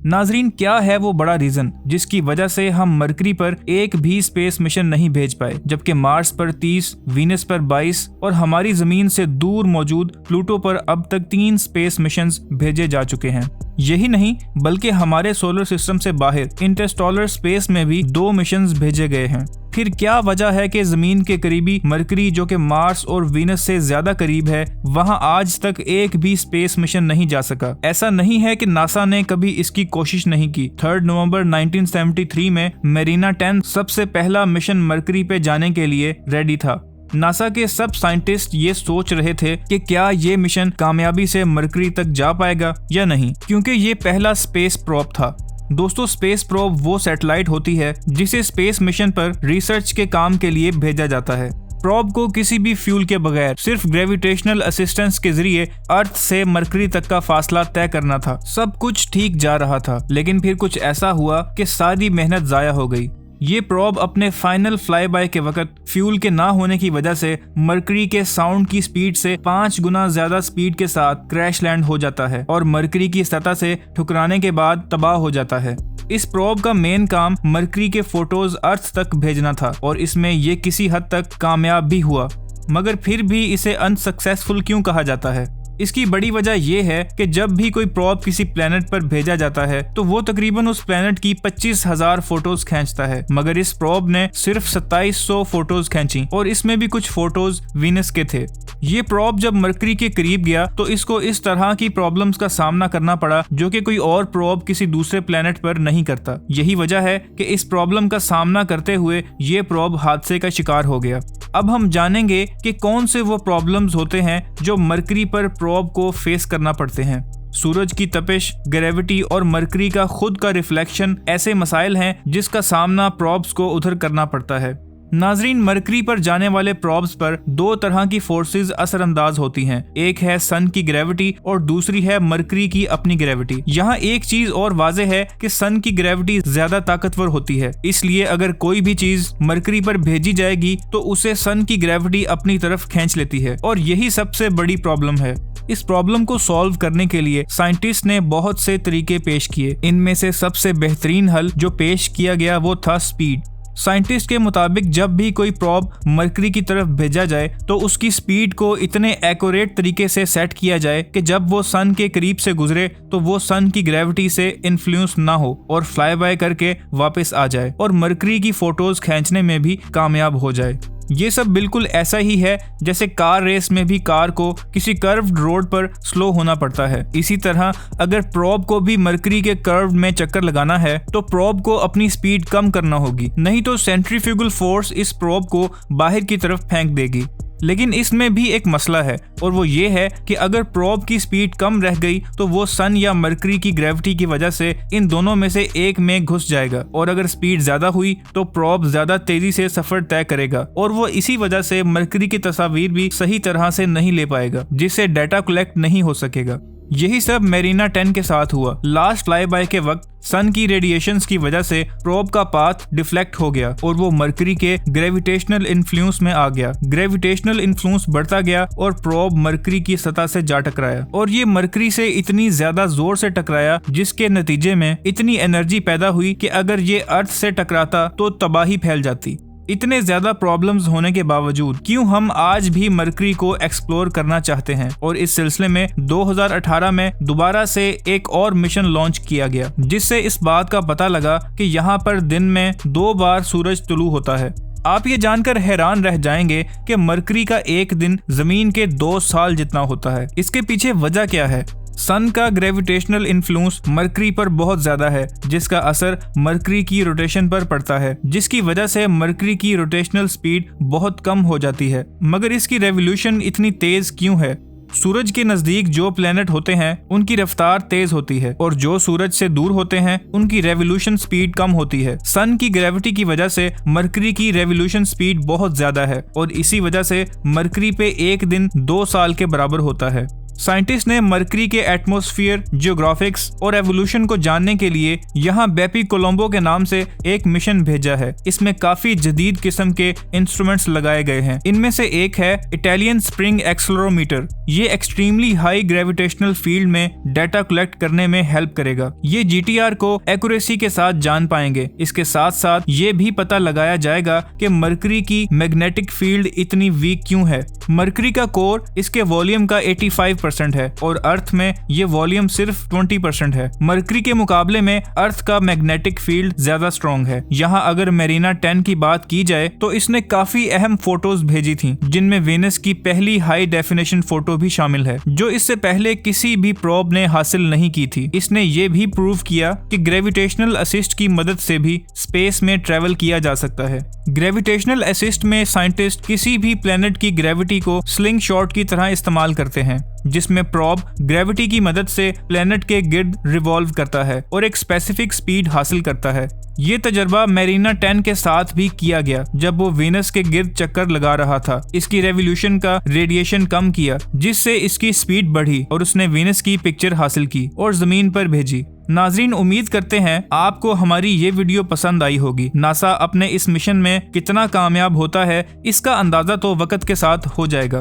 नाजरीन, क्या है वो बड़ा रीजन जिसकी वजह से हम मरकरी पर एक भी स्पेस मिशन नहीं भेज पाए, जबकि मार्स पर 30, वीनस पर 22 और हमारी जमीन से दूर मौजूद प्लूटो पर अब तक 3 स्पेस मिशंस भेजे जा चुके हैं। यही नहीं बल्कि हमारे सोलर सिस्टम से बाहर इंटरस्टेलर स्पेस में भी 2 मिशंस भेजे गए हैं। फिर क्या वजह है कि जमीन के करीबी मरकरी, जो कि मार्स और वीनस से ज्यादा करीब है, वहां आज तक एक भी स्पेस मिशन नहीं जा सका? ऐसा नहीं है कि नासा ने कभी इसकी कोशिश नहीं की। 3 नवंबर 1973 में मेरिना 10 सबसे पहला मिशन मरकरी पे जाने के लिए रेडी था। नासा के सब साइंटिस्ट ये सोच रहे थे कि क्या ये मिशन कामयाबी से मरकरी तक जा पाएगा या नहीं, क्योंकि ये पहला स्पेस प्रोब था। दोस्तों, स्पेस प्रोब वो सैटेलाइट होती है जिसे स्पेस मिशन पर रिसर्च के काम के लिए भेजा जाता है। प्रोब को किसी भी फ्यूल के बगैर सिर्फ ग्रेविटेशनल असिस्टेंस के जरिए अर्थ से मरकरी तक का फासला तय करना था। सब कुछ ठीक जा रहा था, लेकिन फिर कुछ ऐसा हुआ कि सारी मेहनत जाया हो गई। ये प्रोब अपने फाइनल फ्लाई बाय के वक्त फ्यूल के ना होने की वजह से मरकरी के साउंड की स्पीड से 5 गुना ज्यादा स्पीड के साथ क्रैश लैंड हो जाता है और मरकरी की सतह से ठुकराने के बाद तबाह हो जाता है। इस प्रोब का मेन काम मरकरी के फोटोज अर्थ तक भेजना था और इसमें ये किसी हद तक कामयाब भी हुआ, मगर फिर भी इसे अनसक्सेसफुल क्यों कहा जाता है? इसकी बड़ी वजह यह है कि जब भी कोई प्रोब किसी प्लेनेट पर भेजा जाता है तो वो तकरीबन उस प्लेनेट की 25,000 फोटोज खींचता है, मगर इस प्रोब ने सिर्फ 2700 फोटोज खींची और इसमें भी कुछ फोटोज वीनस के थे। ये प्रोब जब मरकरी के करीब गया तो इसको इस तरह की प्रॉब्लम्स का सामना करना पड़ा जो कि कोई और प्रोब किसी दूसरे प्लेनेट पर नहीं करता। यही वजह है कि इस प्रॉब्लम का सामना करते हुए ये प्रोब हादसे का शिकार हो गया। अब हम जानेंगे कि कौन से वो प्रॉब्लम्स होते हैं जो मरकरी पर प्रोब को फेस करना पड़ते हैं। सूरज की तपिश, ग्रेविटी और मरकरी का खुद का रिफ्लेक्शन ऐसे मसाइल हैं जिसका सामना प्रोब्स को उधर करना पड़ता है। नाजरीन, मरकरी पर जाने वाले प्रोब्स पर 2 तरह की फोर्सेस असरअंदाज होती हैं। एक है सन की ग्रेविटी और दूसरी है मरकरी की अपनी ग्रेविटी। यहाँ एक चीज और वाज़े है कि सन की ग्रेविटी ज्यादा ताकतवर होती है, इसलिए अगर कोई भी चीज मरकरी पर भेजी जाएगी तो उसे सन की ग्रेविटी अपनी तरफ खींच लेती है और यही सबसे बड़ी प्रॉब्लम है। इस प्रॉब्लम को सॉल्व करने के लिए साइंटिस्ट ने बहुत से तरीके पेश किए। इनमें से सबसे बेहतरीन हल जो पेश किया गया वो था स्पीड। साइंटिस्ट के मुताबिक जब भी कोई प्रोब मरकरी की तरफ भेजा जाए तो उसकी स्पीड को इतने एक्यूरेट तरीके से सेट किया जाए कि जब वो सन के करीब से गुजरे तो वो सन की ग्रेविटी से इन्फ्लुएंस ना हो और फ्लाई बाय करके वापस आ जाए और मरकरी की फोटोज खींचने में भी कामयाब हो जाए। ये सब बिल्कुल ऐसा ही है जैसे कार रेस में भी कार को किसी कर्व्ड रोड पर स्लो होना पड़ता है। इसी तरह अगर प्रोब को भी मरकरी के कर्व में चक्कर लगाना है तो प्रोब को अपनी स्पीड कम करना होगी, नहीं तो सेंट्रीफ्यूगल फोर्स इस प्रोब को बाहर की तरफ फेंक देगी। लेकिन इसमें भी एक मसला है और वो ये है कि अगर प्रोब की स्पीड कम रह गई तो वो सन या मरकरी की ग्रेविटी की वजह से इन दोनों में से एक में घुस जाएगा और अगर स्पीड ज्यादा हुई तो प्रोब ज्यादा तेजी से सफर तय करेगा और वो इसी वजह से मरकरी की तस्वीर भी सही तरह से नहीं ले पाएगा, जिससे डाटा कलेक्ट नहीं हो सकेगा। यही सब मेरिना 10 के साथ हुआ। लास्ट फ्लाई बाय के वक्त सन की रेडिएशंस की वजह से प्रोब का पाथ डिफ्लेक्ट हो गया और वो मरकरी के ग्रेविटेशनल इन्फ्लुएंस में आ गया। ग्रेविटेशनल इन्फ्लुएंस बढ़ता गया और प्रोब मरकरी की सतह से जा टकराया और ये मरकरी से इतनी ज्यादा जोर से टकराया जिसके नतीजे में इतनी एनर्जी पैदा हुई कि अगर ये अर्थ से टकराता तो तबाही फैल जाती। इतने ज्यादा प्रॉब्लम्स होने के बावजूद क्यों हम आज भी मरकरी को एक्सप्लोर करना चाहते हैं और इस सिलसिले में 2018 में दोबारा से एक और मिशन लॉन्च किया गया, जिससे इस बात का पता लगा कि यहाँ पर दिन में 2 बार सूरज तुलू होता है। आप ये जानकर हैरान रह जाएंगे कि मरकरी का एक दिन जमीन के 2 साल जितना होता है। इसके पीछे वजह क्या है? सन का ग्रेविटेशनल इन्फ्लुएंस मरकरी पर बहुत ज्यादा है, जिसका असर मरकरी की रोटेशन पर पड़ता है, जिसकी वजह से मरकरी की रोटेशनल स्पीड बहुत कम हो जाती है। मगर इसकी रेवोल्यूशन इतनी तेज क्यों है? सूरज के नजदीक जो प्लेनेट होते हैं उनकी रफ्तार तेज होती है और जो सूरज से दूर होते हैं उनकी रेवोल्यूशन स्पीड कम होती है। सन की ग्रेविटी की वजह से मरकरी की रेवोल्यूशन स्पीड बहुत ज्यादा है और इसी वजह से मरकरी पे एक दिन 2 साल के बराबर होता है। साइंटिस्ट ने मरकरी के एटमॉस्फेयर, जियोग्राफिक्स और एवोल्यूशन को जानने के लिए यहाँ बेपी कोलंबो के नाम से एक मिशन भेजा है। इसमें काफी जदीद किस्म के इंस्ट्रूमेंट्स लगाए गए हैं। इनमें से एक है इटालियन स्प्रिंग एक्सेलेरोमीटर। ये एक्सट्रीमली हाई ग्रेविटेशनल फील्ड में डाटा कलेक्ट करने में हेल्प करेगा। ये GTR को एक्यूरेसी के साथ जान पाएंगे। इसके साथ साथ ये भी पता लगाया जाएगा कि मरकरी की मैग्नेटिक फील्ड इतनी वीक क्यों है। मरकरी का कोर इसके वॉल्यूम का 85% है और अर्थ में ये वॉल्यूम सिर्फ 20% है। मरकरी के मुकाबले में अर्थ का मैग्नेटिक फील्ड ज्यादा स्ट्रॉन्ग है। यहाँ अगर मेरिना 10 की बात की जाए तो इसने काफी अहम फोटोज भेजी थी, जिनमें वेनस की पहली हाई डेफिनेशन फोटो भी शामिल है, जो इससे पहले किसी भी प्रोब ने हासिल नहीं की थी। इसने ये भी प्रूव किया कि ग्रेविटेशनल असिस्ट की मदद से भी स्पेस में ट्रेवल किया जा सकता है। ग्रेविटेशनल असिस्ट में साइंटिस्ट किसी भी प्लेनेट की ग्रेविटी को स्लिंग शॉट की तरह इस्तेमाल करते हैं, जिसमें प्रोब ग्रेविटी की मदद से प्लेनेट के गिर्द रिवॉल्व करता है और एक स्पेसिफिक स्पीड हासिल करता है। ये तजर्बा मेरिना 10 के साथ भी किया गया जब वो वेनस के गिर्द चक्कर लगा रहा था। इसकी रेवोल्यूशन का रेडिएशन कम किया, जिससे इसकी स्पीड बढ़ी और उसने वेनस की पिक्चर हासिल की और जमीन पर भेजी। नाजरीन, उम्मीद करते हैं आपको हमारी ये वीडियो पसंद आई होगी। नासा अपने इस मिशन में कितना कामयाब होता है, इसका अंदाजा तो वक्त के साथ हो जाएगा।